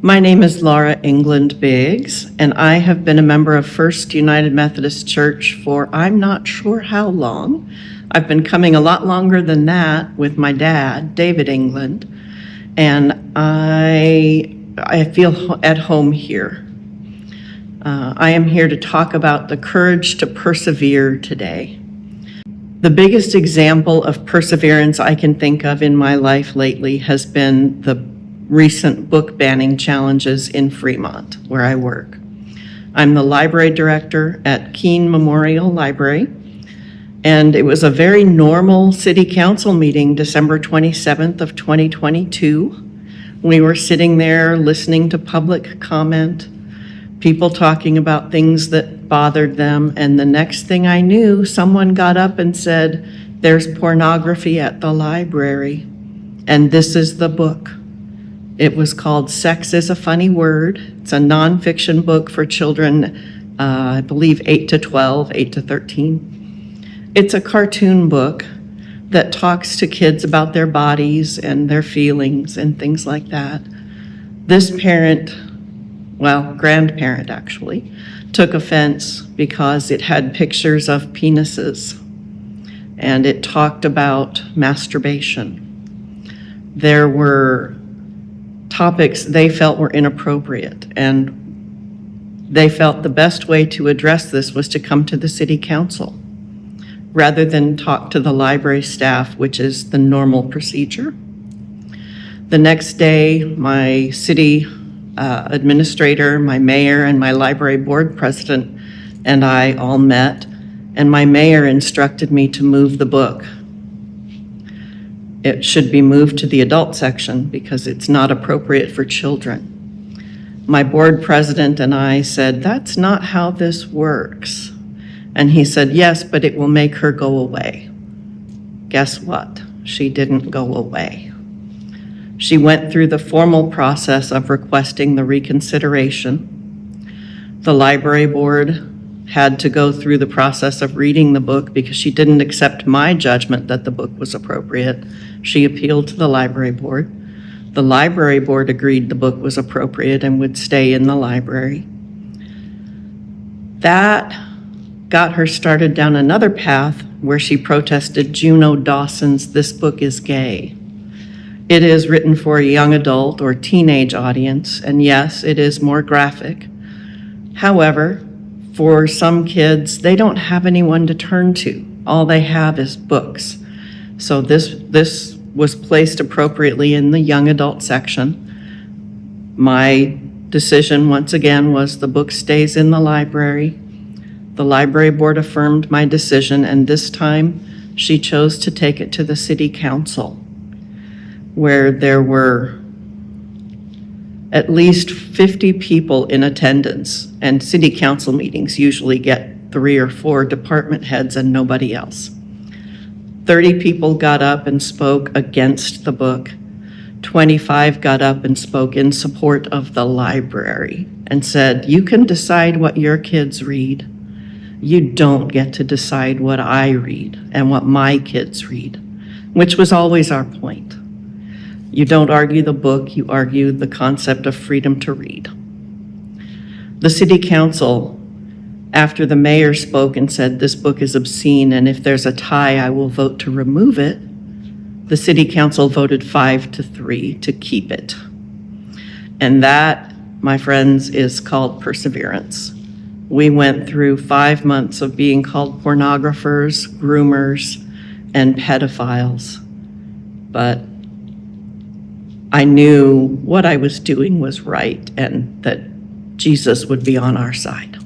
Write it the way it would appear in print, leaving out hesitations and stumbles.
My name is Laura England Biggs, and I have been a member of First United Methodist Church for I'm not sure how long. I've been coming a lot longer than that with my dad, David England, and I feel at home here. I am here to talk about the courage to persevere today. The biggest example of perseverance I can think of in my life lately has been the recent book banning challenges in Fremont, where I work. I'm the library director at Keene Memorial Library, and it was a very normal city council meeting, December 27th of 2022. We were sitting there listening to public comment, people talking about things that bothered them, and the next thing I knew, someone got up and said, "There's pornography at the library, and this is the book." It was called Sex is a Funny Word. It's a nonfiction book for children, I believe 8 to 12, 8 to 13. It's a cartoon book that talks to kids about their bodies and their feelings and things like that. This parent, well, grandparent actually, took offense because it had pictures of penises and it talked about masturbation. There were topics they felt were inappropriate, and they felt the best way to address this was to come to the city council rather than talk to the library staff, which is the normal procedure. The next day, my city administrator, my mayor, and my library board president and I all met, and my mayor instructed me to move the book. It should be moved to the adult section because it's not appropriate for children. My board president and I said, "That's not how this works." And he said, "Yes, but it will make her go away." Guess what? She didn't go away. She went through the formal process of requesting the reconsideration. The library board had to go through the process of reading the book because she didn't accept my judgment that the book was appropriate. She appealed to the library board. The library board agreed the book was appropriate and would stay in the library. That got her started down another path where she protested Juno Dawson's "This Book is Gay." It is written for a young adult or teenage audience, and yes, it is more graphic. However, for some kids, they don't have anyone to turn to. All they have is books. So this was placed appropriately in the young adult section. My decision, once again, was the book stays in the library. The library board affirmed my decision, and this time she chose to take it to the city council, where there were at least 50 people in attendance, and city council meetings usually get 3 or 4 department heads and nobody else. 30 people got up and spoke against the book. 25 got up and spoke in support of the library and said, "You can decide what your kids read. You don't get to decide what I read and what my kids read," which was always our point. You don't argue the book, you argue the concept of freedom to read. The city council, after the mayor spoke and said this book is obscene and if there's a tie, I will vote to remove it, the city council voted 5-3 to keep it. And that, my friends, is called perseverance. We went through 5 months of being called pornographers, groomers, and pedophiles, but I knew what I was doing was right and that Jesus would be on our side.